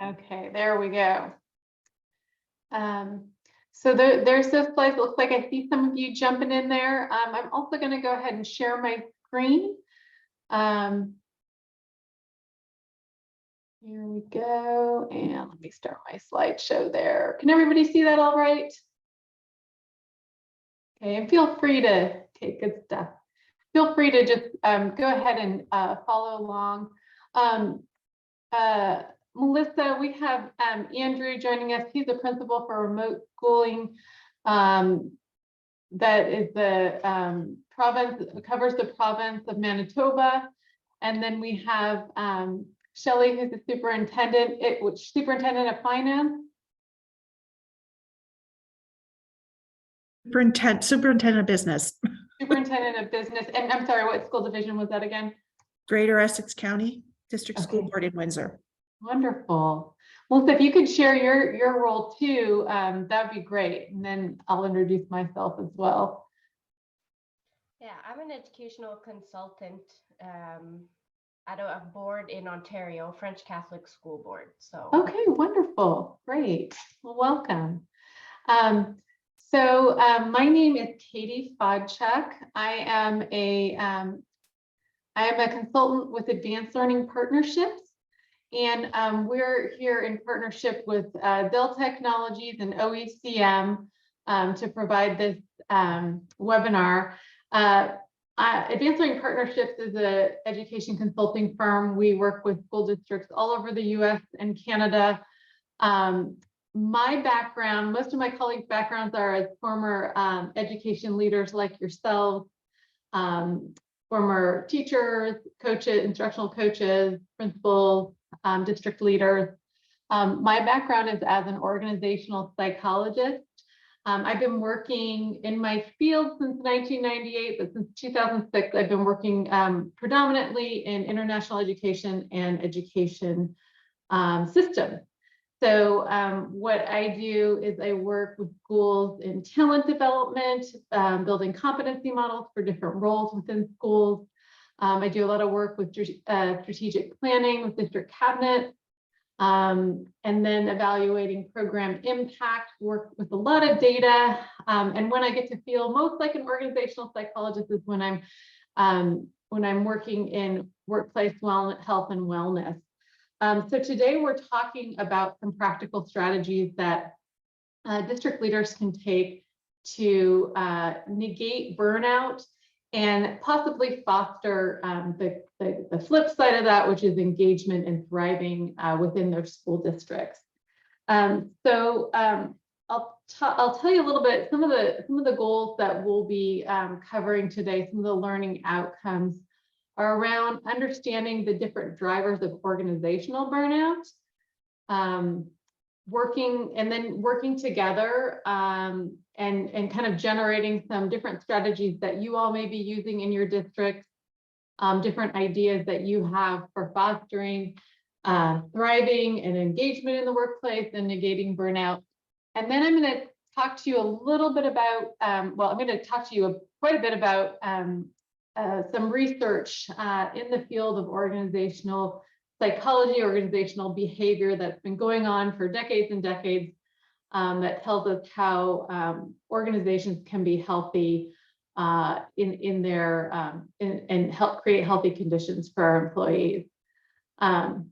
Okay, there we go. So there's those slides. It looks like I see some of you jumping in there. I'm also going to go ahead and share my screen. Here we go. And let me start my slideshow there. Can everybody see that all right? Okay, and feel free to, okay, good stuff. Feel free to just go ahead and follow along. Melissa, we have Andrew joining us. He's a principal for remote schooling. That is the province, covers the province of Manitoba. And then we have Shelley, who's the superintendent, superintendent of finance. Superintendent of business. Superintendent of business. And I'm sorry, what school division was that again? Greater Essex County District Okay. School Board in Windsor. Wonderful. Well, so if you could share your role too, that'd be great. And then I'll introduce myself as well. Yeah, I'm an educational consultant at a board in Ontario, French Catholic School Board. So okay, wonderful, great. Well, welcome. My name is Katy Fodchuk. I am a consultant with Advanced Learning Partnerships. And we're here in partnership with Dell Technologies and OECM to provide this webinar. Advanced Learning Partnerships is an education consulting firm. We work with school districts all over the US and Canada. My background, most of my colleagues' backgrounds are as former education leaders like yourselves, former teachers, coaches, instructional coaches, principals, district leaders. My background is as an organizational psychologist. I've been working in my field since 1998, but since 2006, I've been working predominantly in international education and education systems. So what I do is I work with schools in talent development, building competency models for different roles within schools. I do a lot of work with strategic planning with district cabinets, and then evaluating program impact, work with a lot of data. And when I get to feel most like an organizational psychologist is when I'm working in workplace health and wellness. So today we're talking about some practical strategies that district leaders can take to negate burnout and possibly foster the flip side of that, which is engagement and thriving within their school districts. I'll tell you a little bit, some of the goals that we'll be covering today, some of the learning outcomes are around understanding the different drivers of organizational burnout, working together and kind of generating some different strategies that you all may be using in your districts, different ideas that you have for fostering thriving and engagement in the workplace and negating burnout. And then I'm going to talk to you a little bit about, I'm going to talk to you quite a bit about some research in the field of organizational psychology, organizational behavior that's been going on for decades and decades that tells us how organizations can be healthy and help create healthy conditions for our employees. And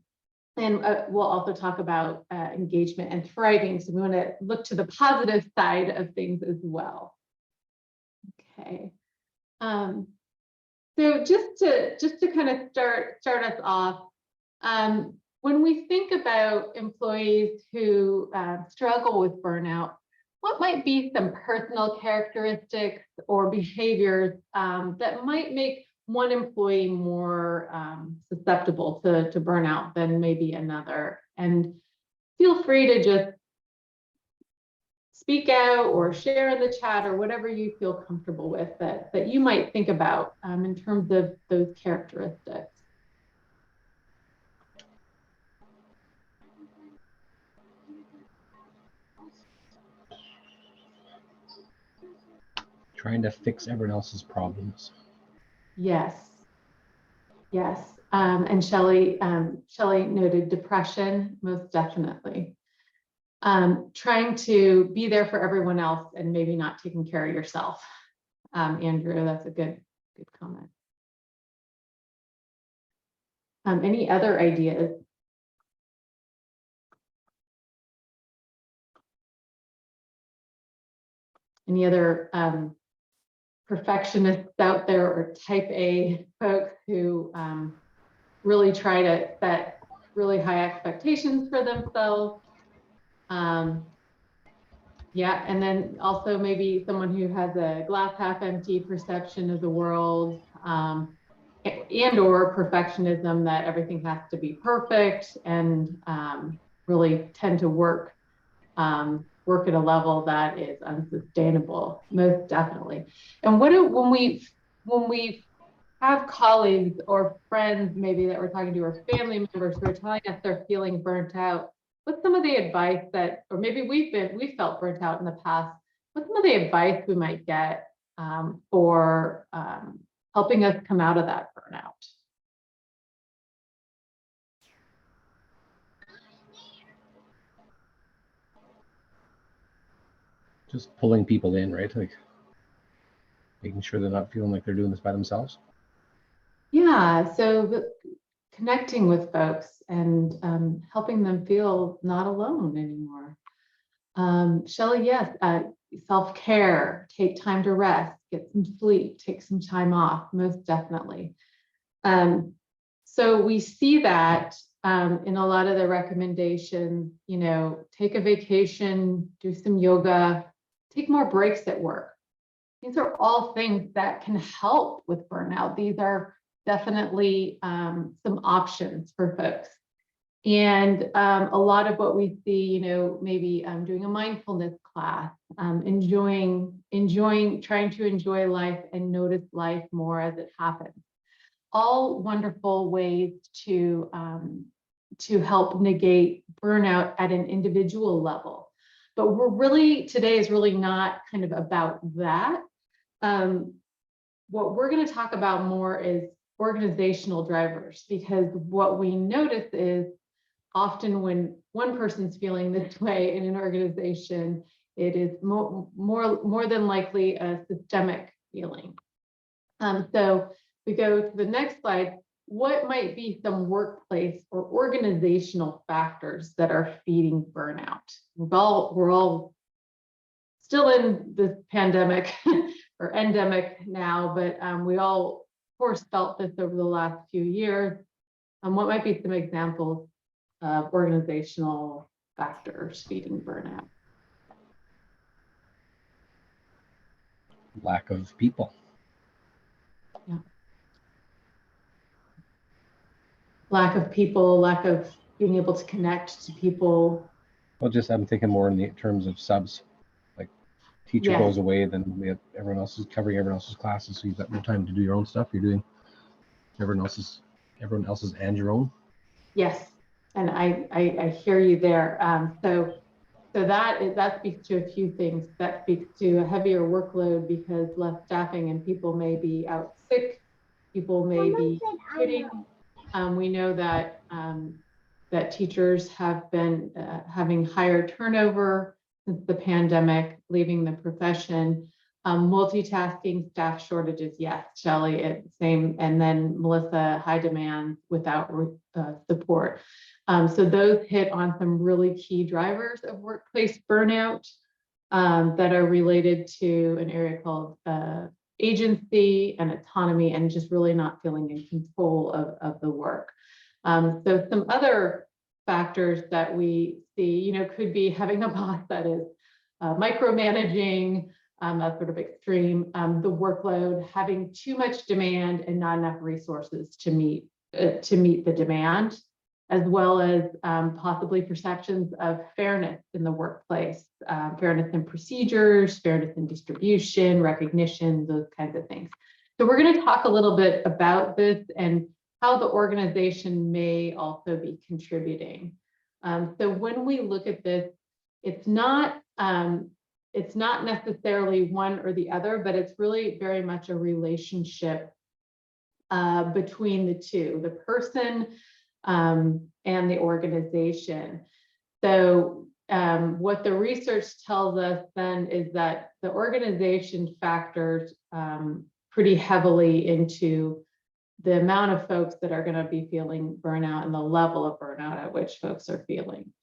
we'll also talk about engagement and thriving. So we want to look to the positive side of things as well. Okay. So just to kind of start us off, when we think about employees who struggle with burnout, what might be some personal characteristics or behaviors that might make one employee more susceptible to burnout than maybe another? And feel free to just speak out or share in the chat or whatever you feel comfortable with that you might think about in terms of those characteristics. Trying to fix everyone else's problems. Yes. Yes. And Shelley noted depression, most definitely. Trying to be there for everyone else and maybe not taking care of yourself. Andrew, that's a good comment. Any other ideas? Any other perfectionists out there or type A folks who really try to set really high expectations for themselves? Yeah, and then also maybe someone who has a glass half empty perception of the world, and or perfectionism that everything has to be perfect, and really tend to work at a level that is unsustainable, most definitely. And when we have colleagues or friends maybe that we're talking to, or family members who are telling us they're feeling burnt out, what's some of the advice that, or maybe we felt burnt out in the past, what's some of the advice we might get for helping us come out of that burnout? Just pulling people in, right? Like making sure they're not feeling like they're doing this by themselves. Yeah, so connecting with folks and helping them feel not alone anymore. Shelley, yes, self-care, take time to rest, get some sleep, take some time off, most definitely. So we see that in a lot of the recommendations, take a vacation, do some yoga, take more breaks at work. These are all things that can help with burnout. These are definitely some options for folks. And a lot of what we see, maybe doing a mindfulness class, trying to enjoy life and notice life more as it happens. All wonderful ways to help negate burnout at an individual level. But today is really not kind of about that. What we're going to talk about more is organizational drivers, because what we notice is often when one person's feeling this way in an organization, it is more than likely a systemic feeling. So we go to the next slide. What might be some workplace or organizational factors that are feeding burnout? We're all still in this pandemic or endemic now, but we all, of course, felt this over the last few years. What might be some examples of organizational factors feeding burnout? Lack of people. Yeah. Lack of people, lack of being able to connect to people. Well, just I'm thinking more in the terms of subs. Like teacher Yes. goes away, then everyone else is covering everyone else's classes, so you've got no time to do your own stuff. You're doing everyone else's and your own. Yes, and I hear you there. So that speaks to a few things. That speaks to a heavier workload because less staffing and people may be out sick, people may be quitting. We know that that teachers have been having higher turnover since the pandemic, leaving the profession. Multitasking, staff shortages, yes, Shelley, same, and then Melissa, high demand without support. So those hit on some really key drivers of workplace burnout that are related to an area called agency and autonomy, and just really not feeling in control of the work. So some other factors that we see, could be having a boss that is micromanaging, that's sort of extreme, the workload, having too much demand and not enough resources to meet the demand, as well as possibly perceptions of fairness in the workplace, fairness in procedures, fairness in distribution, recognition, those kinds of things. So we're going to talk a little bit about this and how the organization may also be contributing. So when we look at this, it's not necessarily one or the other, but it's really very much a relationship between the two, the person and the organization. So what the research tells us then is that the organization factors pretty heavily into the amount of folks that are going to be feeling burnout and the level of burnout at which folks are feeling.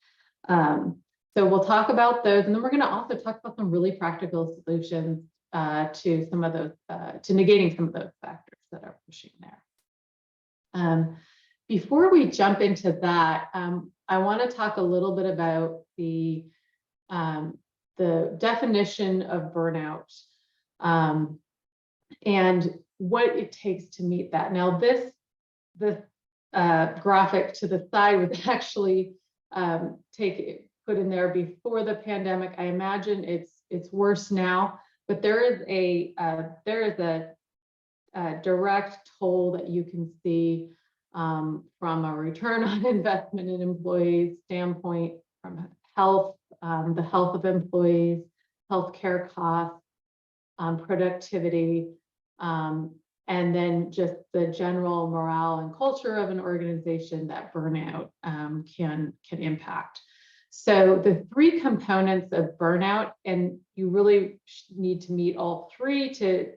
So we'll talk about those, and then we're going to also talk about some really practical solutions to some of those, to negating some of those factors that are pushing there. Before we jump into that, I want to talk a little bit about the definition of burnout and what it takes to meet that. Now, this graphic to the side was actually put in there before the pandemic. I imagine it's worse now, but there is a direct toll that you can see from a return on investment in employees standpoint, from health, the health of employees, healthcare costs, productivity, and then just the general morale and culture of an organization that burnout can impact. So the three components of burnout, and you really need to meet all three to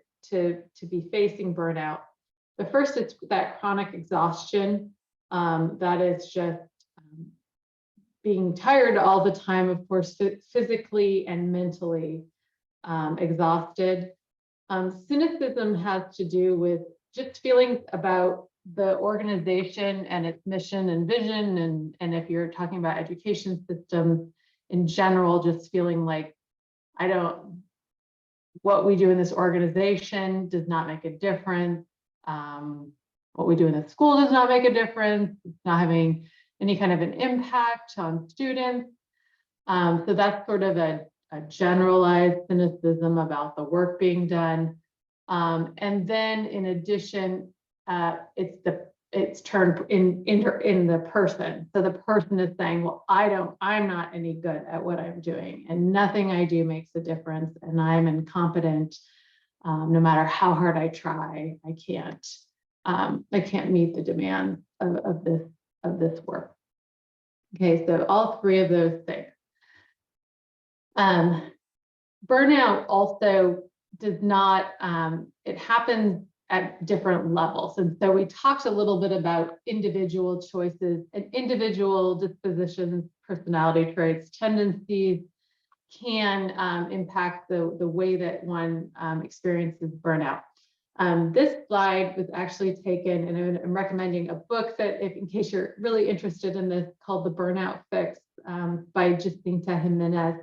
be facing burnout. The first is that chronic exhaustion. That is just being tired all the time, of course, physically and mentally exhausted. Cynicism has to do with just feelings about the organization and its mission and vision, and if you're talking about education system in general, just feeling like what we do in this organization does not make a difference. What we do in the school does not make a difference. It's not having any kind of an impact on students. So that's sort of a generalized cynicism about the work being done. And then in addition, it's turned in the person. So the person is saying, well, I'm not any good at what I'm doing, and nothing I do makes a difference, and I'm incompetent. No matter how hard I try, I can't meet the demands of this work. Okay, so all three of those things. Burnout also does not, it happens at different levels. And so we talked a little bit about individual choices and individual dispositions, personality traits, tendencies can impact the way that one experiences burnout. This slide was actually taken, and I'm recommending a book that, in case you're really interested in this, called The Burnout Fix by Jacinta Jimenez,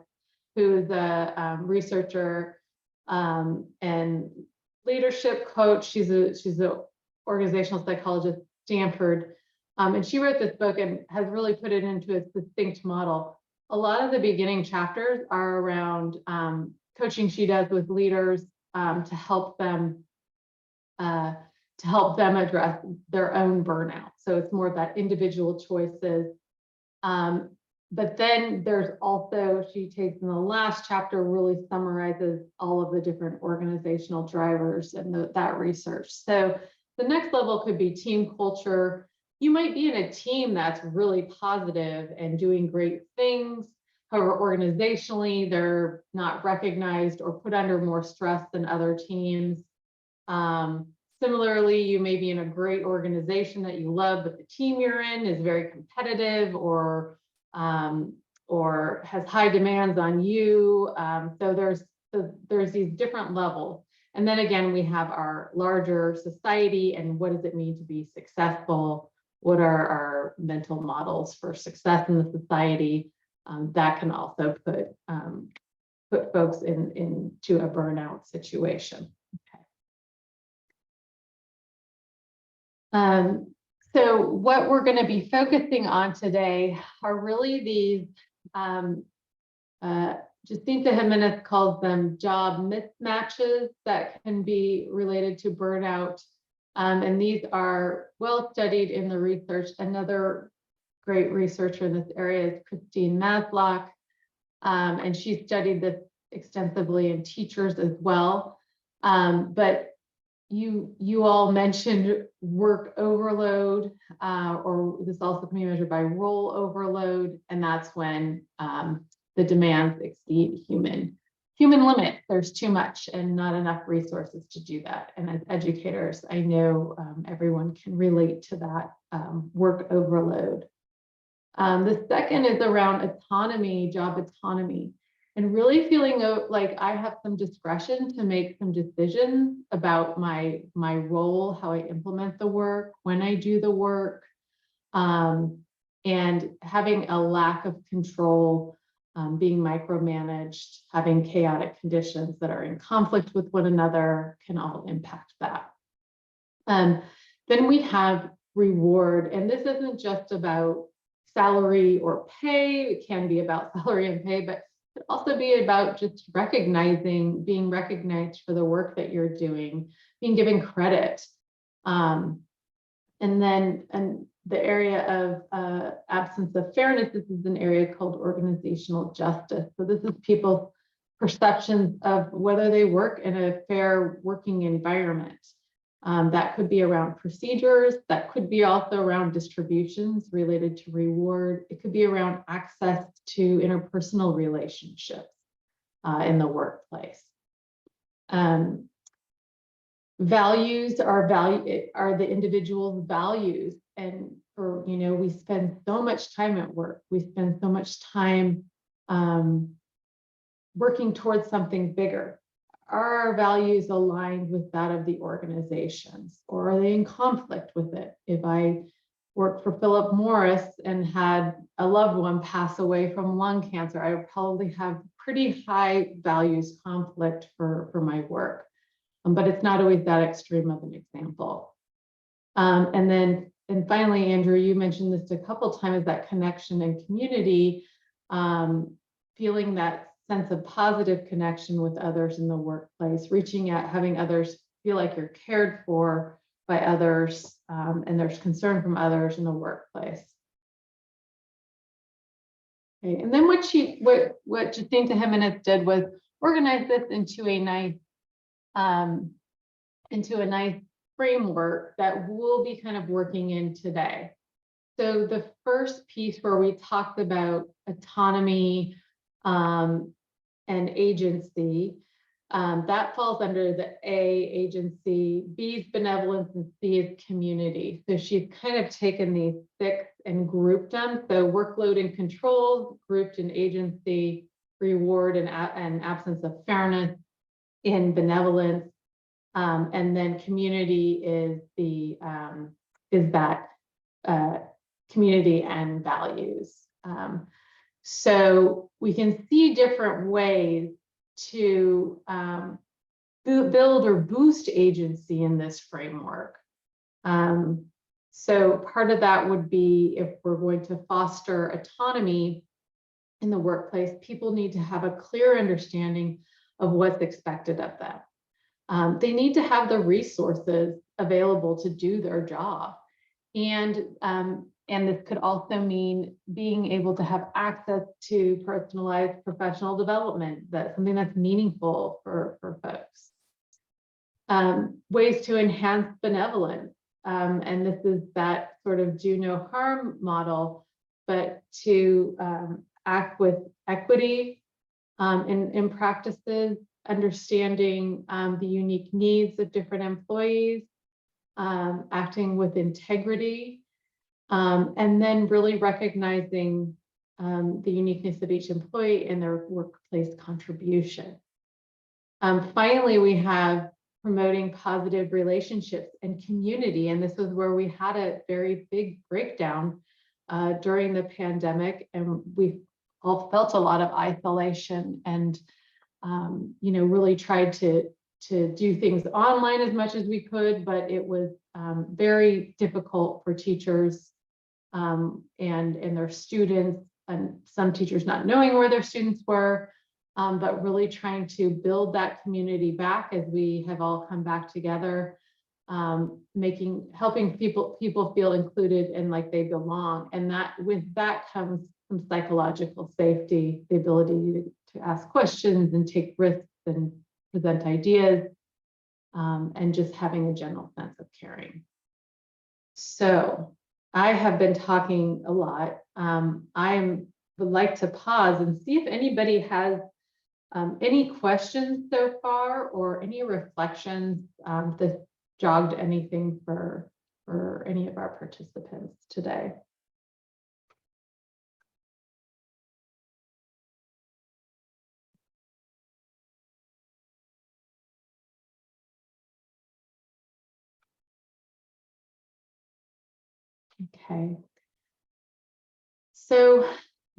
who is a researcher and leadership coach. She's an organizational psychologist at Stanford. And she wrote this book and has really put it into a succinct model. A lot of the beginning chapters are around coaching she does with leaders to help them address their own burnout. So it's more of that individual choices. But then there's also, she takes in the last chapter, really summarizes all of the different organizational drivers and that research. So the next level could be team culture. You might be in a team that's really positive and doing great things. However, organizationally, they're not recognized or put under more stress than other teams. Similarly, you may be in a great organization that you love, but the team you're in is very competitive or has high demands on you. So there's these different levels. And then again, we have our larger society and what does it mean to be successful? What are our mental models for success in the society? That can also put folks into a burnout situation. Okay. So what we're going to be focusing on today are really these, Jacinta Jimenez calls them job mismatches that can be related to burnout. And these are well studied in the research. Another great researcher in this area is Christine Maslock, and she studied this extensively in teachers as well. But you all mentioned work overload, or this also can be measured by role overload, and that's when the demands exceed human limit. There's too much and not enough resources to do that. And as educators, I know everyone can relate to that work overload. The second is around autonomy, job autonomy, and really feeling like I have some discretion to make some decisions about my role, how I implement the work, when I do the work, and having a lack of control, being micromanaged, having chaotic conditions that are in conflict with one another can all impact that. Then we have reward, and this isn't just about salary or pay. It can be about salary and pay, but it also be about just being recognized for the work that you're doing, being given credit. And the area of absence of fairness, this is an area called organizational justice. So this is people's perceptions of whether they work in a fair working environment. That could be around procedures, that could be also around distributions related to reward. It could be around access to interpersonal relationships in the workplace. Values are the individual's values. And we spend so much time at work. We spend so much time working towards something bigger. Are our values aligned with that of the organizations, or are they in conflict with it? If I worked for Philip Morris and had a loved one pass away from lung cancer, I would probably have pretty high values conflict for my work. But it's not always that extreme of an example. And finally, Andrew, you mentioned this a couple times, that connection and community, feeling that sense of positive connection with others in the workplace, reaching out, having others feel like you're cared for by others, and there's concern from others in the workplace. Okay, and then what Jacinta Jimenez did was organize this into a nice framework that we'll be kind of working in today. So the first piece where we talked about autonomy and agency, that falls under the A, agency, B's benevolence, and C is community. So she's kind of taken these 6 and grouped them. So workload and control, grouped in agency, reward and absence of fairness in benevolence. And then community is that community and values. So we can see different ways to build or boost agency in this framework. So part of that would be, if we're going to foster autonomy in the workplace, people need to have a clear understanding of what's expected of them. They need to have the resources available to do their job. And this could also mean being able to have access to personalized professional development, that's something that's meaningful for folks. Ways to enhance benevolence. And this is that sort of do no harm model, but to act with equity in practices, understanding the unique needs of different employees, acting with integrity, and then really recognizing the uniqueness of each employee and their workplace contribution. Finally, we have promoting positive relationships and community. And this was where we had a very big breakdown during the pandemic, and we all felt a lot of isolation and really tried to do things online as much as we could, but it was very difficult for teachers and their students, and some teachers not knowing where their students were, but really trying to build that community back as we have all come back together, helping people feel included and like they belong. And that with that comes some psychological safety, the ability to ask questions and take risks and present ideas. and just having a general sense of caring. So I have been talking a lot. I would like to pause and see if anybody has any questions so far or any reflections that jogged anything for any of our participants today. Okay. So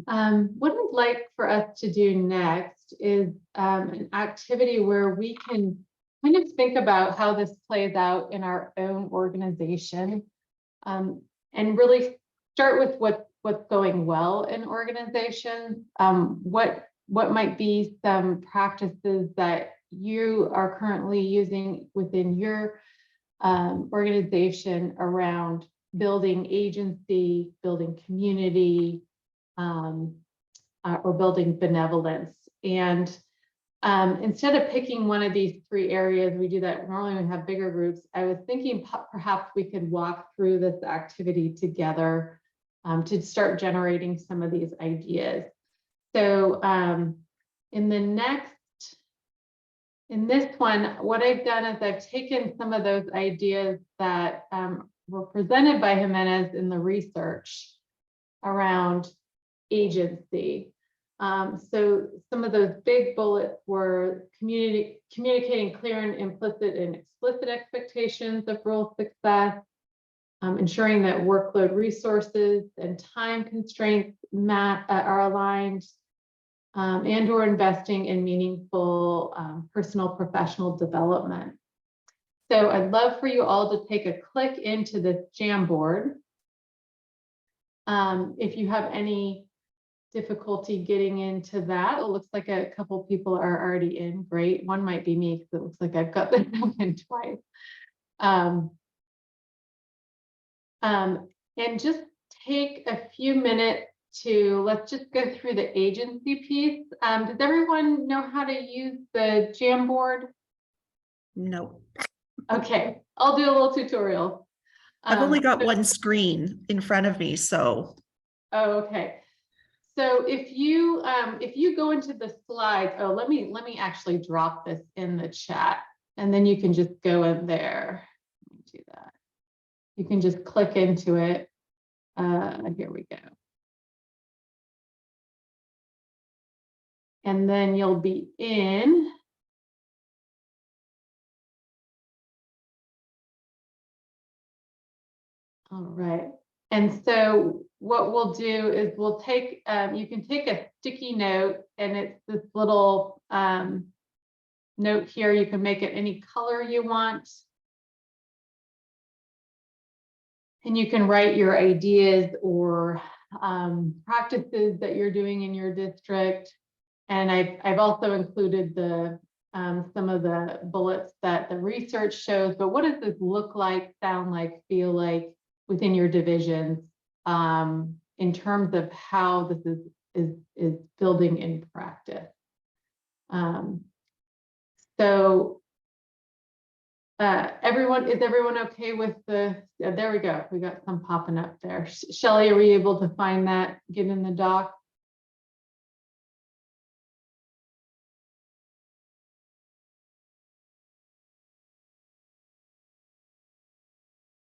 what I'd like for us to do next is an activity where we can kind of think about how this plays out in our own organization, and really start with what's going well in organizations. What might be some practices that you are currently using within your organization around building agency, building community, or building benevolence. And instead of picking one of these 3 areas, we do that normally when we have bigger groups. I was thinking perhaps we could walk through this activity together to start generating some of these ideas. So in this one, what I've done is I've taken some of those ideas that were presented by Jimenez in the research around agency. So some of those big bullets were communicating clear and implicit and explicit expectations of role success, ensuring that workload resources and time constraints are aligned, and or investing in meaningful personal professional development. So I'd love for you all to take a click into this Jamboard. If you have any difficulty getting into that, it looks like a couple people are already in. Great. One might be me because it looks like I've got them open twice. And just take a few minutes let's just go through the agency piece. Does everyone know how to use the Jamboard? No, Okay, I'll do a little tutorial. I've only got one screen in front of me, so. Oh, okay. So if you go into the slides, let me actually drop this in the chat, and then you can just go in there. Let me do that. You can just click into it. Here we go. And then you'll be in. All right. And so what we'll do is we'll take, you can take a sticky note, and it's this little note here. You can make it any color you want. And you can write your ideas or practices that you're doing in your district. And I've also included the some of the bullets that the research shows, but what does this look like, sound like, feel like within your divisions in terms of how this is building in practice? So is everyone okay with there we go. We got some popping up there. Shelley, are we able to find that, get in the doc?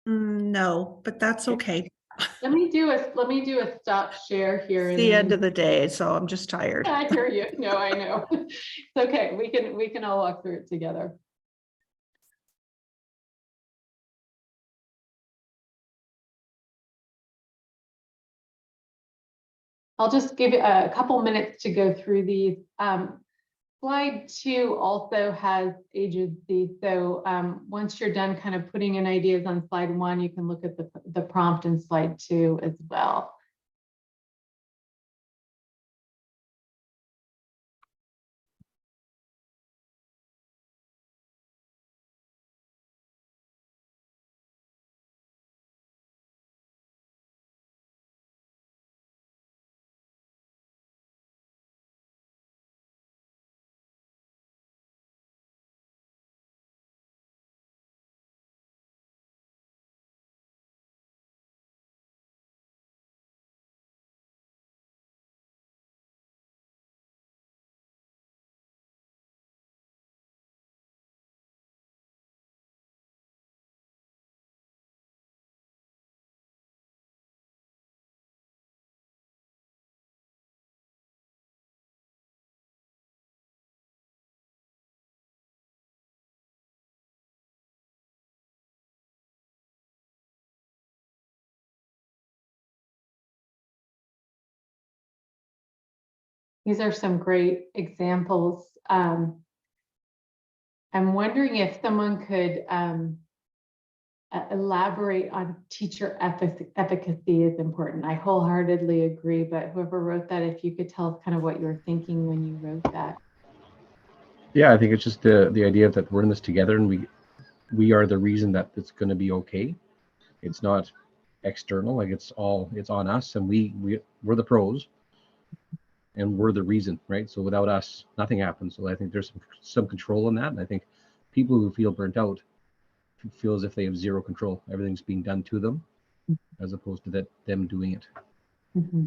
No, but that's okay. Let me do a stop share here. It's the end of the day, so I'm just tired. I hear you. No, I know. It's okay. We can all walk through it together. I'll just give it a couple minutes to go through these. Slide 2 also has agency. So once you're done kind of putting in ideas on slide 1, you can look at the prompt in slide 2 as well. These are some great examples. I'm wondering if someone could elaborate on teacher efficacy is important. I wholeheartedly agree, but whoever wrote that, if you could tell us kind of what you were thinking when you wrote that. Yeah, I think it's just the idea that we're in this together, and we are the reason that it's going to be okay. It's not external, like it's on us, and we're the pros, and we're the reason, right? So without us, nothing happens. So I think there's some control in that, and I think people who feel burnt out feel as if they have zero control. Everything's being done to them, as opposed to them doing it. Mm-hmm.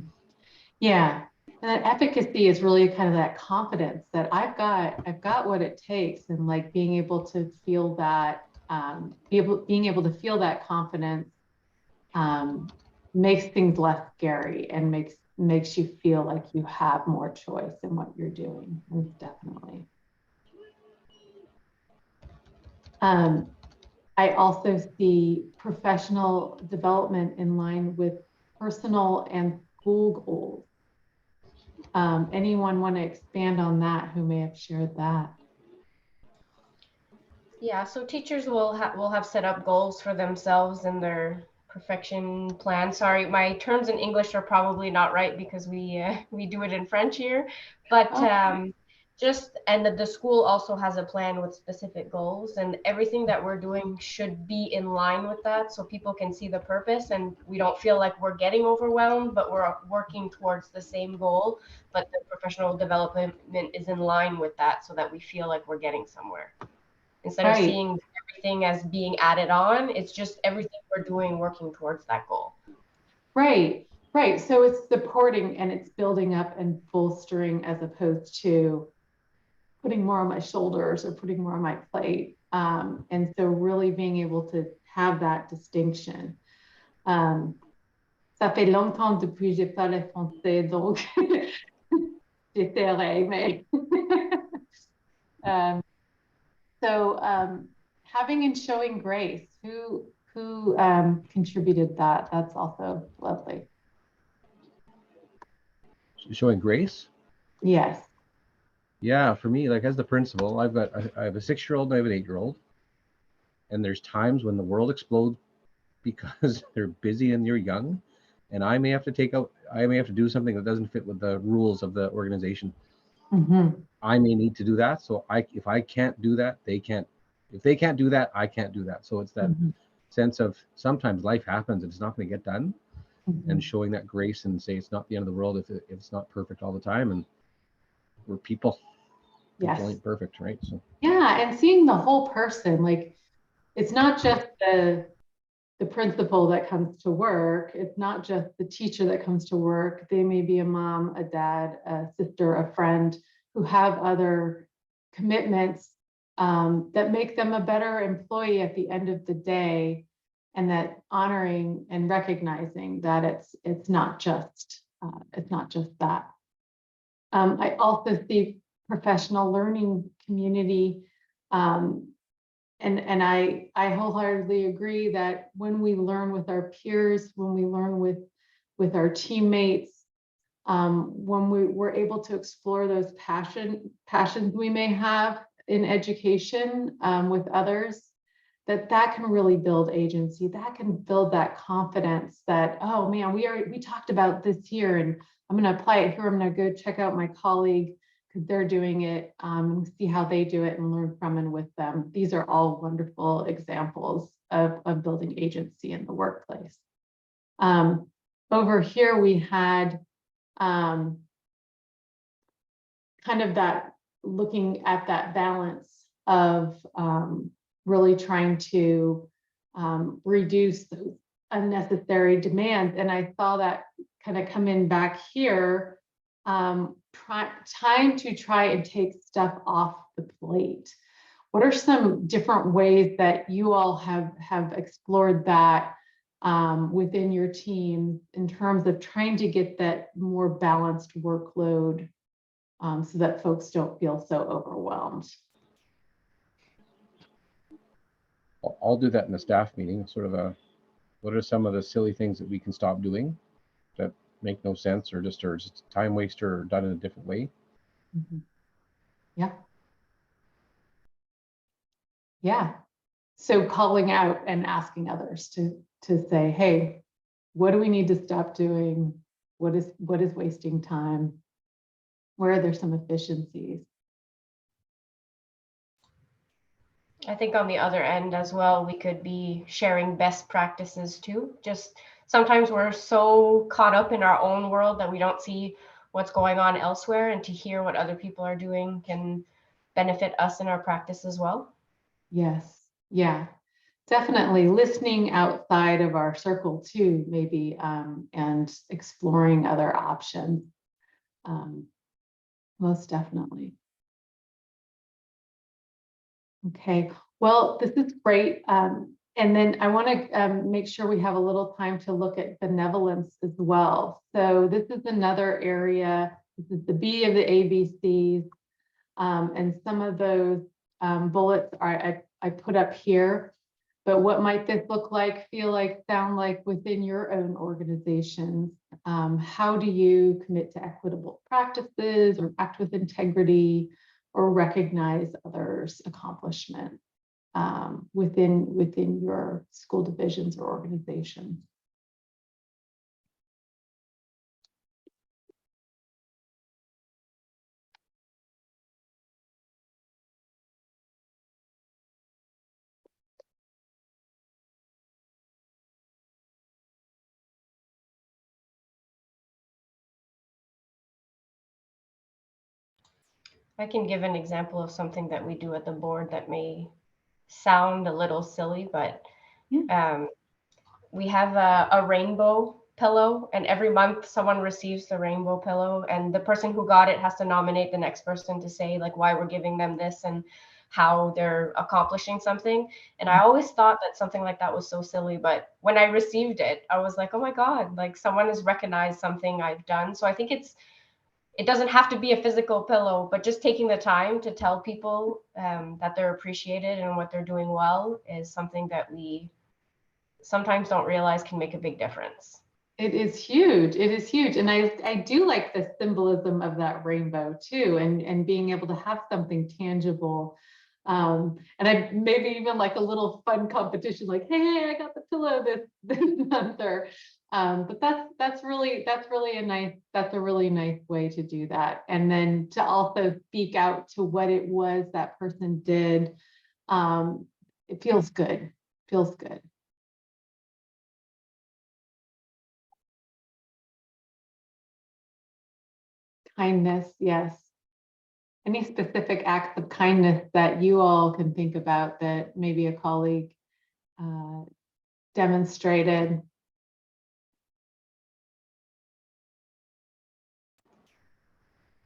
Yeah, and that efficacy is really kind of that confidence that I've got what it takes, and like being able to feel that, being able to feel that confidence makes things less scary and makes you feel like you have more choice in what you're doing. Most definitely. I also see professional development in line with personal and school goals. Anyone want to expand on that who may have shared that? Yeah, so teachers will have set up goals for themselves in their perfection plan. Sorry, my terms in English are probably not right because we do it in French here, but and the school also has a plan with specific goals, and everything that we're doing should be in line with that, so people can see the purpose and we don't feel like we're getting overwhelmed, but we're working towards the same goal. But the professional development is in line with that, so that we feel like we're getting somewhere. Instead of seeing everything as being added on, it's just everything we're doing working towards that goal. Right, right. So it's supporting and it's building up and bolstering, as opposed to putting more on my shoulders or putting more on my plate. And so really being able to have that distinction. Ça fait longtemps depuis j'ai pas le français, donc j'essaierai, mais having and showing grace, who contributed that? That's also lovely. Showing grace. Yes. Yeah, for me, like as the principal, I have a 6-year-old and I have an 8-year-old, and there's times when the world explodes because they're busy and you're young, and I may have to do something that doesn't fit with the rules of the organization. Mm-hmm. I may need to do that. So if I can't do that, they can't. If they can't do that, I can't do that. So it's that sense of sometimes life happens and it's not going to get done, and showing that grace and say it's not the end of the world if it's not perfect all the time, and we're people. Yes. People ain't perfect, right? So yeah, and seeing the whole person, like it's not just the principal that comes to work. It's not just the teacher that comes to work. They may be a mom, a dad, a sister, a friend who have other commitments that make them a better employee at the end of the day, and that honoring and recognizing that it's not just that. I also see professional learning community. And I wholeheartedly agree that when we learn with our peers, when we learn with our teammates, when we're able to explore those passions we may have in education with others, that can really build agency. That can build that confidence that, oh man, we talked about this here, and I'm going to apply it here. I'm going to go check out my colleague because they're doing it, see how they do it and learn from and with them. These are all wonderful examples of building agency in the workplace. Over here, we had kind of that, looking at that balance of really trying to reduce those unnecessary demands. And I saw that kind of come in back here. Time to try and take stuff off the plate. What are some different ways that you all have explored that within your team in terms of trying to get that more balanced workload so that folks don't feel so overwhelmed? I'll do that in a staff meeting, sort of what are some of the silly things that we can stop doing that make no sense or just a time waster or done in a different way. Mhm. Yeah. Yeah. So calling out and asking others to say, hey, what do we need to stop doing? What is wasting time? Where are there some efficiencies? I think on the other end as well, we could be sharing best practices too. Just sometimes we're so caught up in our own world that we don't see what's going on elsewhere, and to hear what other people are doing can benefit us in our practice as well. Yes. Yeah. Definitely listening outside of our circle too, maybe, and exploring other options. Most definitely. Okay, well, this is great. And then I want to make sure we have a little time to look at benevolence as well. So this is another area. This is the B of the ABCs. And some of those bullets I put up here. But what might this look like, feel like, sound like within your own organizations? How do you commit to equitable practices or act with integrity or recognize others' accomplishment within your school divisions or organizations? I can give an example of something that we do at the board that may sound a little silly, but we have a rainbow pillow, and every month someone receives the rainbow pillow, and the person who got it has to nominate the next person to say like why we're giving them this and how they're accomplishing something. And I always thought that something like that was so silly, but when I received it, I was like, oh my God, like someone has recognized something I've done. So I think it doesn't have to be a physical pillow, but just taking the time to tell people that they're appreciated and what they're doing well is something that we sometimes don't realize can make a big difference. It is huge. It is huge. And I do like the symbolism of that rainbow too, and being able to have something tangible. And I maybe even like a little fun competition, like, hey, I got the pillow this month, or but that's a really nice way to do that. And then to also speak out to what it was that person did. It feels good. Feels good. Kindness, yes. Any specific acts of kindness that you all can think about that maybe a colleague demonstrated?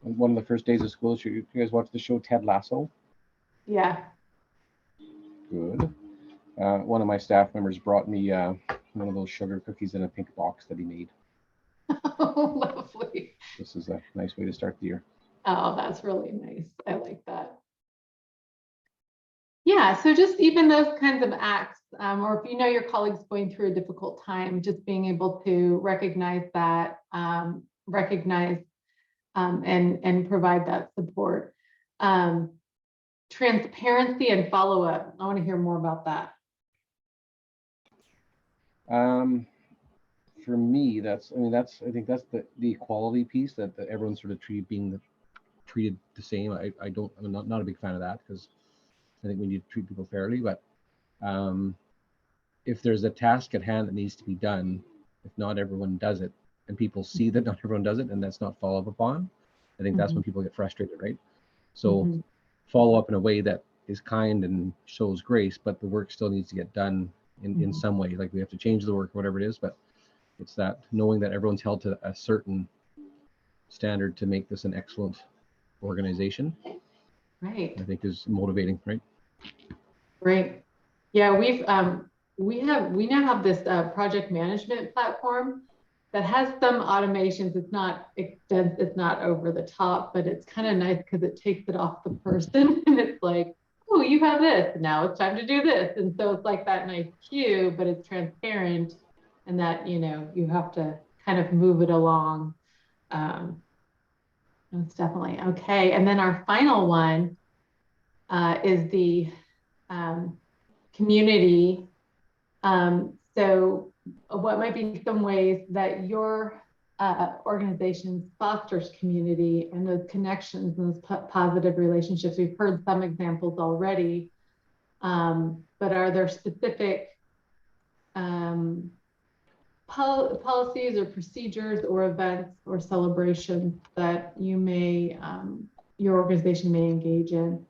One of the first days of school, you guys watched the show Ted Lasso? Yeah. Good. One of my staff members brought me one of those sugar cookies in a pink box that he made. Oh, lovely. This is a nice way to start the year. Oh, that's really nice. I like that. Yeah, so just even those kinds of acts, or if you know your colleagues going through a difficult time, just being able to recognize that, recognize and provide that support. Transparency and follow-up. I want to hear more about that. For me, I think that's the equality piece that everyone's sort of treated the same. I'm not a big fan of that, because I think we need to treat people fairly. But if there's a task at hand that needs to be done, if not everyone does it, and people see that not everyone does it, and that's not followed up upon, I think that's when people get frustrated, right? So follow up in a way that is kind and shows grace, but the work still needs to get done in some way. Like we have to change the work, whatever it is, but it's that knowing that everyone's held to a certain standard to make this an excellent organization. Right. I think is motivating, right? Great. Yeah, we now have this project management platform that has some automations. It's not extensive, it's not over the top, but it's kind of nice because it takes it off the person and it's like, oh, you have this, now it's time to do this. And so it's like that nice cue, but it's transparent, and that, you have to kind of move it along. That's definitely okay. And then our final one is the community. So what might be some ways that your organization fosters community and those connections and those positive relationships? We've heard some examples already, but are there specific policies or procedures or events or celebrations that you may, your organization may engage in?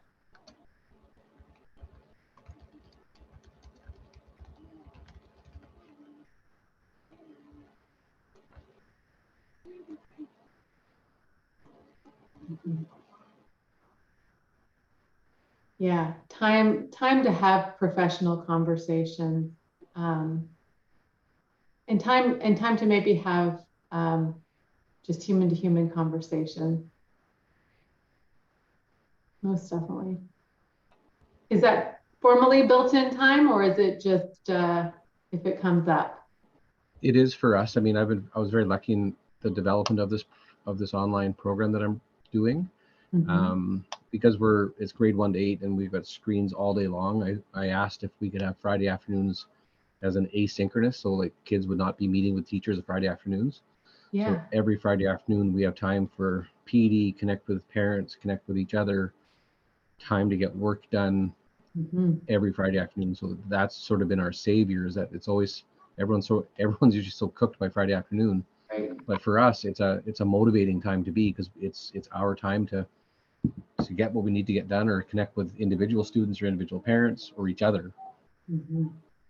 Yeah, time to have professional conversations, and time to maybe have just human to human conversation. Most definitely. Is that formally built in time, or is it just if it comes up? It is for us. I mean, I was very lucky in the development of this online program that I'm doing. Because it's grade 1 to 8 and we've got screens all day long. I asked if we could have Friday afternoons as an asynchronous, so like kids would not be meeting with teachers on Friday afternoons. Yeah. So every Friday afternoon we have time for PD, connect with parents, connect with each other, time to get work done every Friday afternoon. So that's sort of been our savior, is that it's always everyone's usually so cooked by Friday afternoon. Right. But for us, it's a motivating time to be, because it's our time to get what we need to get done, or connect with individual students or individual parents or each other.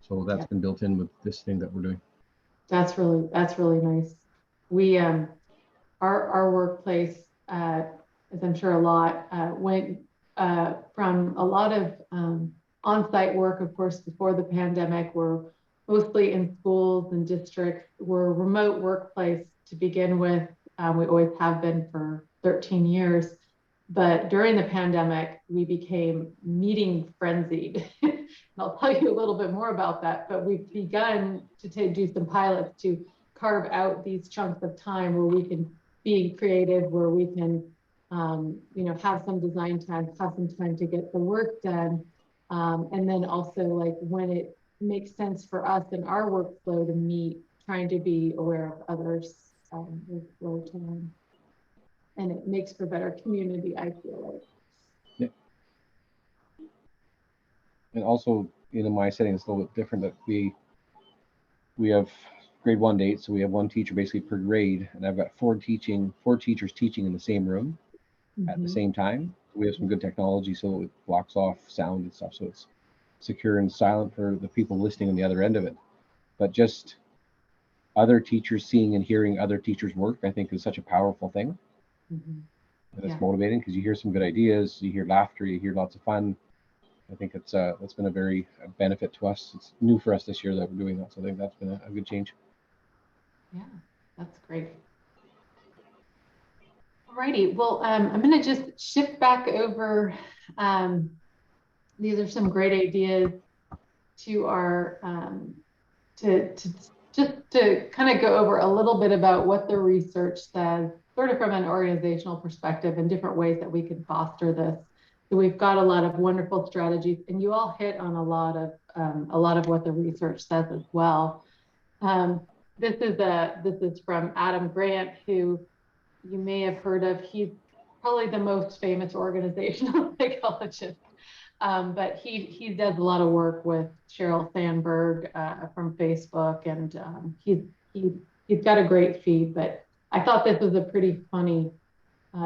So that's been built in with this thing that we're doing. That's really nice. We our workplace, as I'm sure a lot, went from a lot of on-site work, of course, before the pandemic. We're mostly in schools and districts. We're a remote workplace to begin with. We always have been for 13 years. But during the pandemic, we became meeting frenzied. And I'll tell you a little bit more about that, but we've begun to do some pilots to carve out these chunks of time where we can be creative, where we can, have some design time, have some time to get the work done. And then also, like, when it makes sense for us in our workflow to meet, trying to be aware of others with flow time. And it makes for better community, I feel like. Yeah. And also, in my setting, it's a little bit different, that we have grade 1 to 8, so we have one teacher basically per grade, and I've got four teachers teaching in the same room at the same time. We have some good technology, so it blocks off sound and stuff, so it's secure and silent for the people listening on the other end of it. But just other teachers seeing and hearing other teachers work, I think, is such a powerful thing. And it's motivating, because you hear some good ideas, you hear laughter, you hear lots of fun. I think that's been a benefit to us. It's new for us this year that we're doing that, so I think that's been a good change. Yeah, that's great. Alrighty, well, I'm going to just shift back over. These are some great ideas to our to kind of go over a little bit about what the research says, sort of from an organizational perspective, and different ways that we can foster this. So we've got a lot of wonderful strategies, and you all hit on a lot of what the research says as well. This is from Adam Grant, who you may have heard of. He's probably the most famous organizational psychologist, but he does a lot of work with Sheryl Sandberg from Facebook, and he's got a great feed. But I thought this was a pretty funny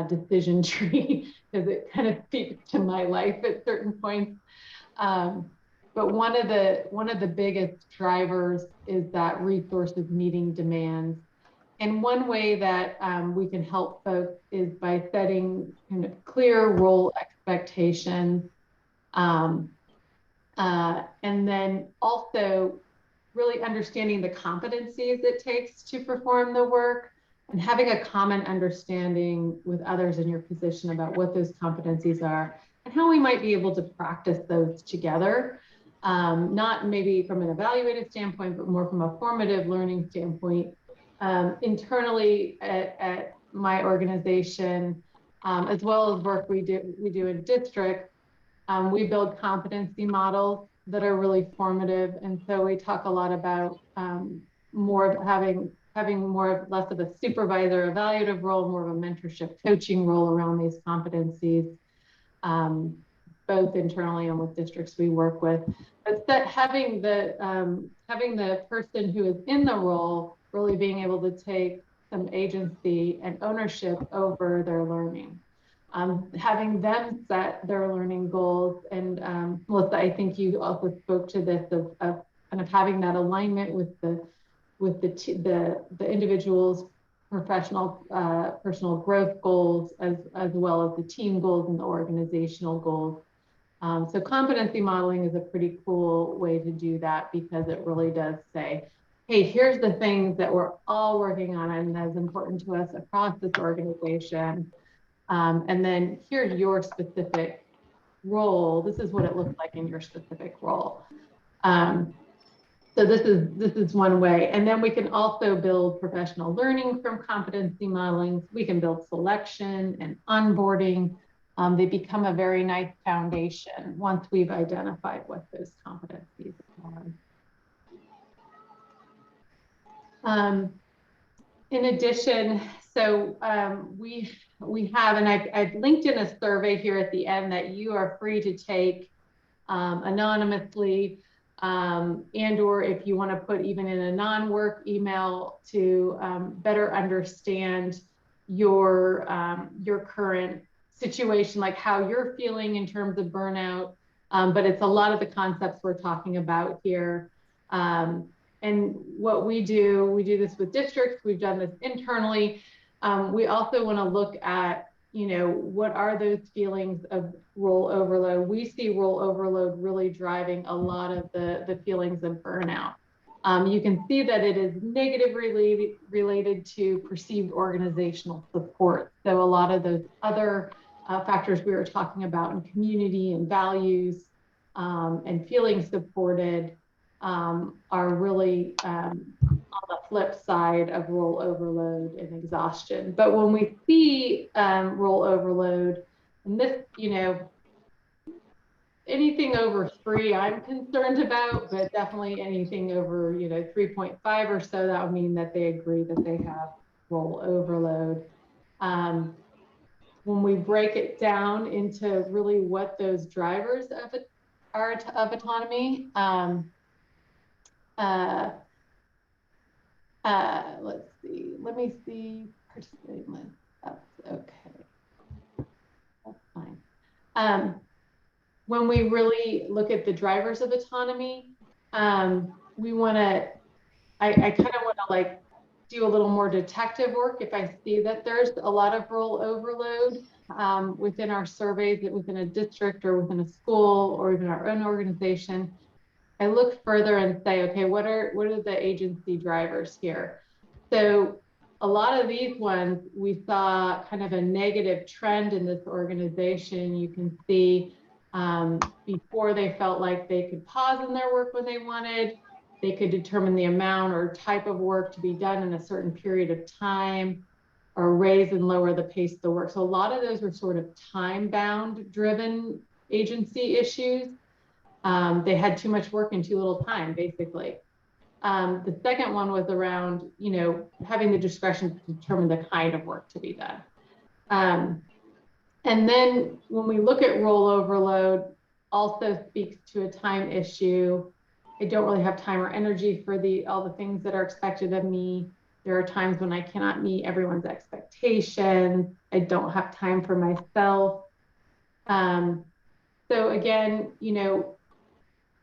decision tree, because it kind of speaks to my life at certain points. But one of the biggest drivers is that resources meeting demands. And one way that we can help folks is by setting kind of clear role expectations, and then also really understanding the competencies it takes to perform the work, and having a common understanding with others in your position about what those competencies are and how we might be able to practice those together. Not maybe from an evaluative standpoint, but more from a formative learning standpoint, internally at my organization, as well as work we do in district, we build competency models that are really formative. And so we talk a lot about more of having less of a supervisor evaluative role, more of a mentorship coaching role around these competencies, both internally and with districts we work with. But that having the person who is in the role really being able to take some agency and ownership over their learning. Having them set their learning goals, and Melissa, I think you also spoke to this of kind of having that alignment with the individual's personal growth goals, as well as the team goals and the organizational goals. So competency modeling is a pretty cool way to do that, because it really does say, hey, here's the things that we're all working on and that's important to us across this organization. And then here's your specific role. This is what it looks like in your specific role. So this is one way. And then we can also build professional learning from competency modeling. We can build selection and onboarding. They become a very nice foundation once we've identified what those competencies are. In addition, so we have, and I've linked in a survey here at the end that you are free to take anonymously, and or if you want to put even in a non-work email to better understand your current situation, like how you're feeling in terms of burnout. But it's a lot of the concepts we're talking about here. And what we do this with districts, we've done this internally. We also want to look at, what are those feelings of role overload? We see role overload really driving a lot of the feelings of burnout. You can see that it is negatively related to perceived organizational support. So a lot of those other factors we were talking about in community and values and feeling supported are really on the flip side of role overload and exhaustion. But when we see role overload, and this, anything over 3, I'm concerned about, but definitely anything over, 3.5 or so, that would mean that they agree that they have role overload. When we break it down into really what those drivers of it are of autonomy, let's see, let me see, participating, that's okay, that's fine. When we really look at the drivers of autonomy, we want to, I kind of want to do a little more detective work if I see that there's a lot of role overload within our surveys, within a district or within a school or even our own organization. I look further and say, okay, what are the agency drivers here? So a lot of these ones, we saw kind of a negative trend in this organization. You can see before they felt like they could pause in their work when they wanted, they could determine the amount or type of work to be done in a certain period of time, or raise and lower the pace of the work. So a lot of those were sort of time-bound driven agency issues. They had too much work and too little time, basically. The second one was around, having the discretion to determine the kind of work to be done. And then when we look at role overload, also speaks to a time issue. I don't really have time or energy for all the things that are expected of me. There are times when I cannot meet everyone's expectations. I don't have time for myself. So again,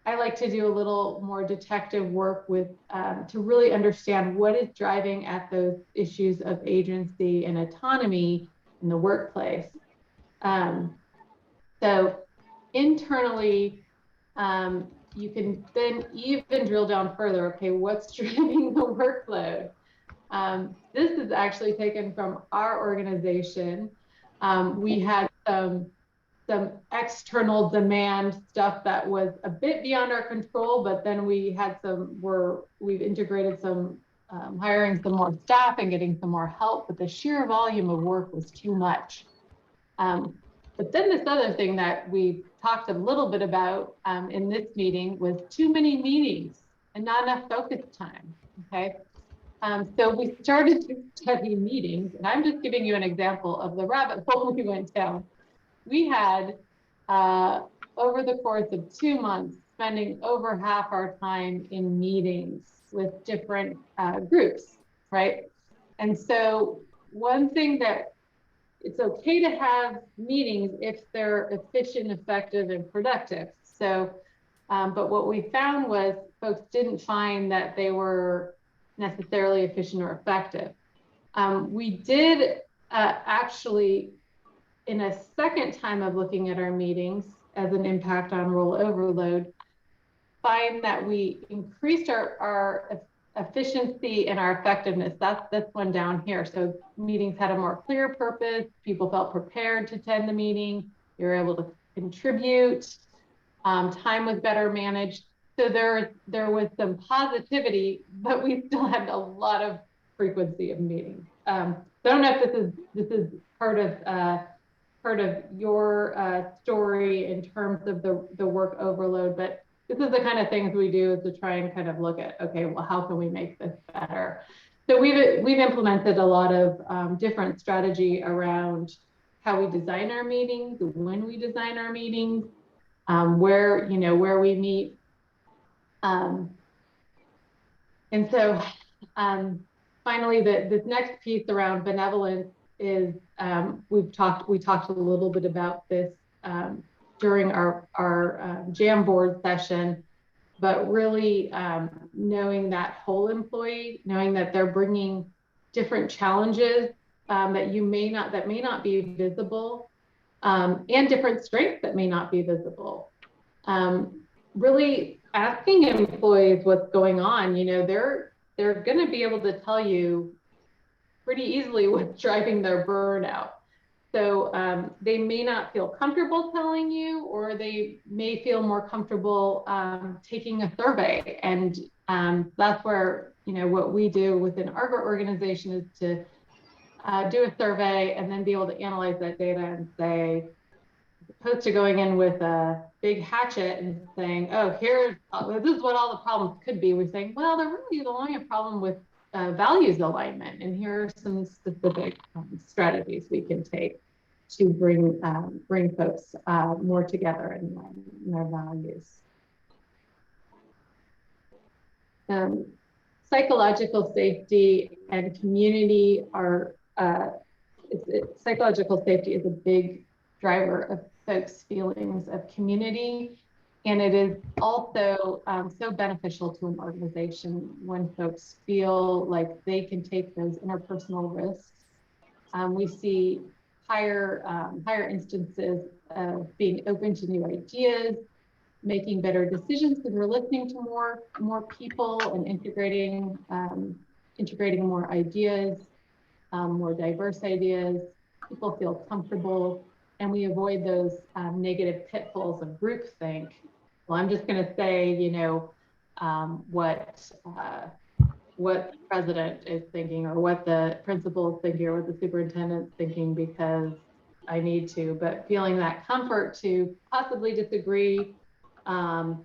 I like to do a little more detective work with to really understand what is driving at those issues of agency and autonomy in the workplace. So internally, you can then even drill down further. Okay, what's driving the workload? This is actually taken from our organization. We had some external demand stuff that was a bit beyond our control, but then we had we've integrated some hiring some more staff and getting some more help, but the sheer volume of work was too much. But then this other thing that we talked a little bit about in this meeting was too many meetings and not enough focus time, okay? So we started to study meetings, and I'm just giving you an example of the rabbit hole we went down. We had, over the course of 2 months, spending over half our time in meetings with different groups, right? And so one thing that it's okay to have meetings if they're efficient, effective, and productive. So, but what we found was folks didn't find that they were necessarily efficient or effective. We did actually, in a second time of looking at our meetings as an impact on role overload, find that we increased our efficiency and our effectiveness. That's this one down here. So meetings had a more clear purpose. People felt prepared to attend the meeting. You were able to contribute. Time was better managed. So there was some positivity, but we still had a lot of frequency of meetings. So I don't know if this is part of your story in terms of the work overload, but this is the kind of things we do is to try and kind of look at, okay, well, how can we make this better? So we've implemented a lot of different strategy around how we design our meetings, when we design our meetings, where we meet. And so finally, this next piece around benevolence is we talked a little bit about this during our jam board session, but really knowing that whole employee, knowing that they're bringing different challenges that may not be visible, and different strengths that may not be visible. Really asking employees what's going on, they're going to be able to tell you pretty easily what's driving their burnout. So they may not feel comfortable telling you, or they may feel more comfortable taking a survey. And that's where, what we do within our organization is to do a survey and then be able to analyze that data and say, as opposed to going in with a big hatchet and saying, oh, this is what all the problems could be. We're saying, well, there really is only a problem with values alignment, and here are some specific strategies we can take to bring folks more together in their values. Psychological safety and community are psychological safety is a big driver of folks' feelings of community. And it is also so beneficial to an organization when folks feel like they can take those interpersonal risks. We see higher instances of being open to new ideas, making better decisions because we're listening to more people and integrating more ideas, more diverse ideas. People feel comfortable, and we avoid those negative pitfalls of groupthink. Well, I'm just going to say, what the president is thinking, or what the principal is thinking, or what the superintendent's thinking, because I need to. But feeling that comfort to possibly disagree, and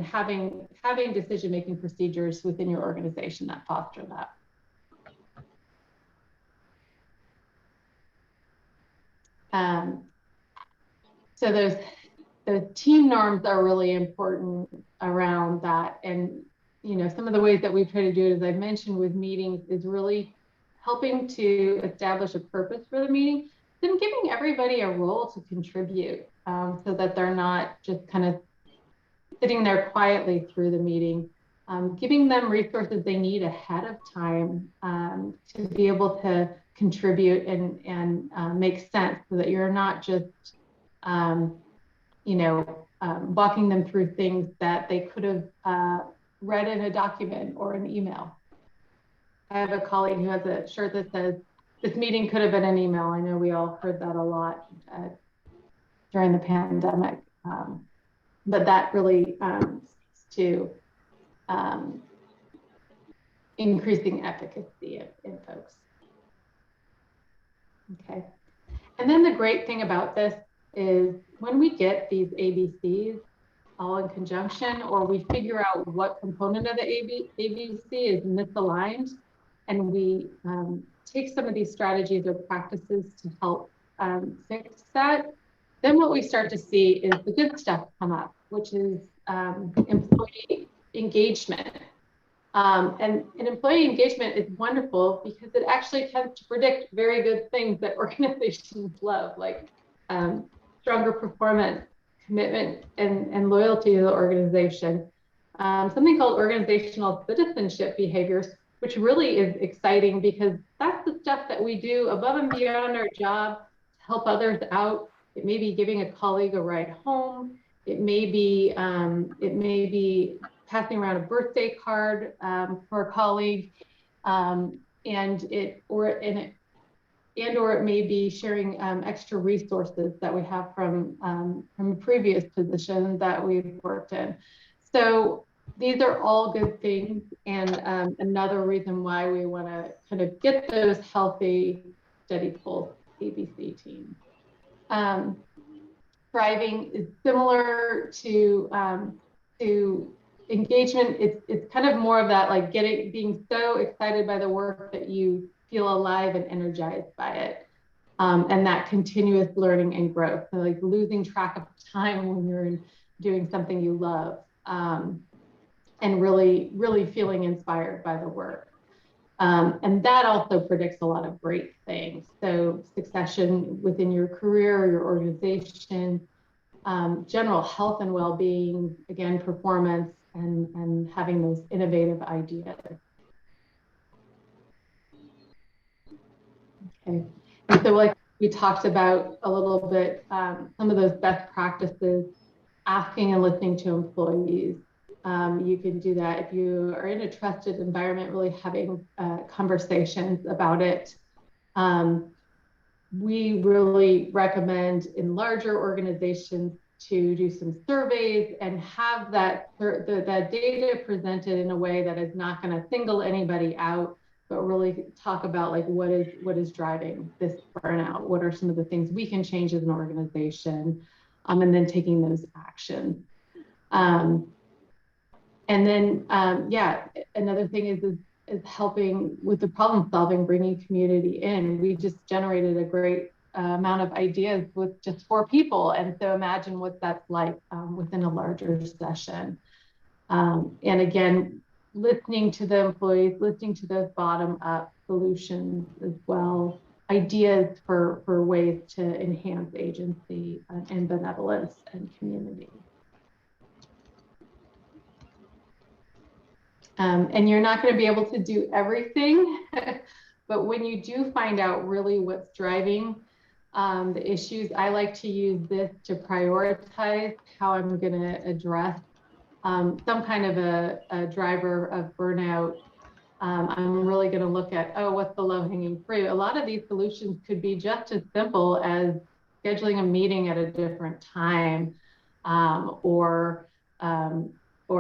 having decision-making procedures within your organization that foster that. So those team norms are really important around that. And, some of the ways that we try to do it, as I mentioned with meetings, is really helping to establish a purpose for the meeting, then giving everybody a role to contribute, so that they're not just kind of sitting there quietly through the meeting, giving them resources they need ahead of time to be able to contribute and make sense, so that you're not just walking them through things that they could have read in a document or an email. I have a colleague who has a shirt that says, "This meeting could have been an email." I know we all heard that a lot during the pandemic, but that really speaks to increasing efficacy in folks. Okay. And then the great thing about this is when we get these ABCs all in conjunction, or we figure out what component of the ABC is misaligned, and we take some of these strategies or practices to help fix that, then what we start to see is the good stuff come up, which is employee engagement. And employee engagement is wonderful because it actually tends to predict very good things that organizations love, like stronger performance, commitment, and loyalty to the organization. Something called organizational citizenship behaviors, which really is exciting because that's the stuff that we do above and beyond our job to help others out. It may be giving a colleague a ride home. It may be passing around a birthday card for a colleague, or it may be sharing extra resources that we have from a previous position that we've worked in. So these are all good things, and another reason why we want to kind of get those healthy, steady pulse ABC teams. Thriving is similar to engagement. It's kind of more of that, like being so excited by the work that you feel alive and energized by it, and that continuous learning and growth. So like losing track of time when you're doing something you love, and really feeling inspired by the work. And that also predicts a lot of great things. So succession within your career, your organization, general health and well-being, again, performance, and having those innovative ideas. Okay, and so like we talked about a little bit, some of those best practices, asking and listening to employees. You can do that if you are in a trusted environment, really having conversations about it. We really recommend in larger organizations to do some surveys and have that data presented in a way that is not going to single anybody out, but really talk about like what is driving this burnout. What are some of the things we can change as an organization, and then taking those actions. And then, another thing is helping with the problem solving, bringing community in. We just generated a great amount of ideas with just 4 people. And so imagine what that's like within a larger session. And again, listening to the employees, listening to those bottom up solutions as well, ideas for ways to enhance agency and benevolence and community. And you're not going to be able to do everything, but when you do find out really what's driving the issues, I like to use this to prioritize how I'm going to address some kind of a driver of burnout. I'm really going to look at, what's the low-hanging fruit? A lot of these solutions could be just as simple as scheduling a meeting at a different time, or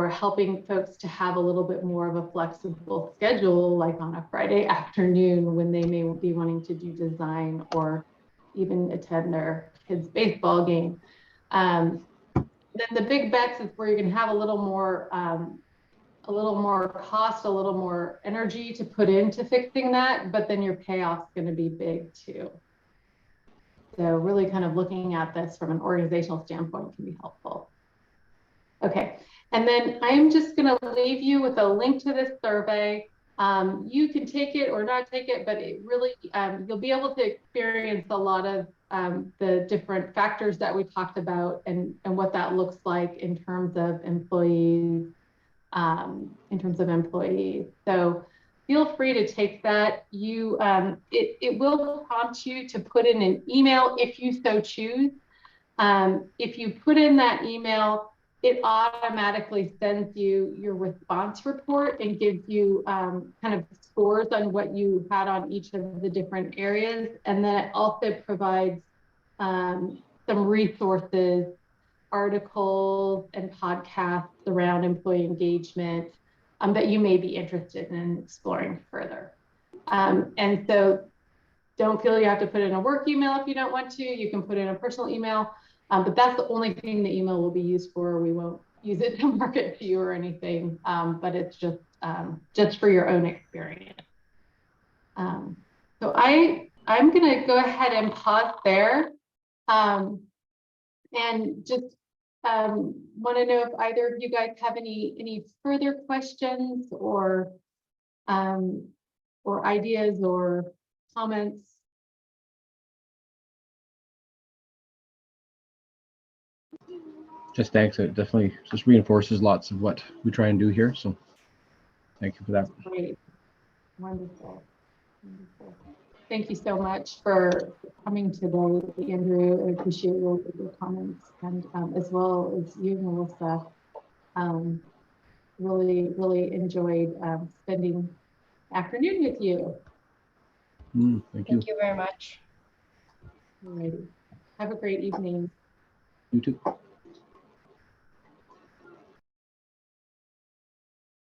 helping folks to have a little bit more of a flexible schedule, like on a Friday afternoon when they may be wanting to do design or even attend their kids' baseball game. Then the big bets is where you can have a little more cost, a little more energy to put into fixing that, but then your payoff's going to be big too. So really kind of looking at this from an organizational standpoint can be helpful. Okay. And then I'm just going to leave you with a link to this survey. You can take it or not take it, but it really, you'll be able to experience a lot of the different factors that we talked about and what that looks like in terms of employees, So feel free to take that. It will prompt you to put in an email if you so choose. If you put in that email, it automatically sends you your response report and gives you kind of scores on what you had on each of the different areas. And then it also provides some resources, articles and podcasts around employee engagement, that you may be interested in exploring further. And so don't feel you have to put in a work email if you don't want to. You can put in a personal email, but that's the only thing the email will be used for. We won't use it to market to you or anything, but it's just for your own experience. So I'm going to go ahead and pause there, and just want to know if either of you guys have any further questions or ideas or comments. Just thanks. It definitely just reinforces lots of what we try and do here. So thank you for that. Great. Wonderful. Wonderful. Thank you so much for coming today, Andrew. I appreciate your comments, and as well as you, Melissa. Really enjoyed spending afternoon with you. Thank you. Thank you very much. Alrighty. Have a great evening. You too.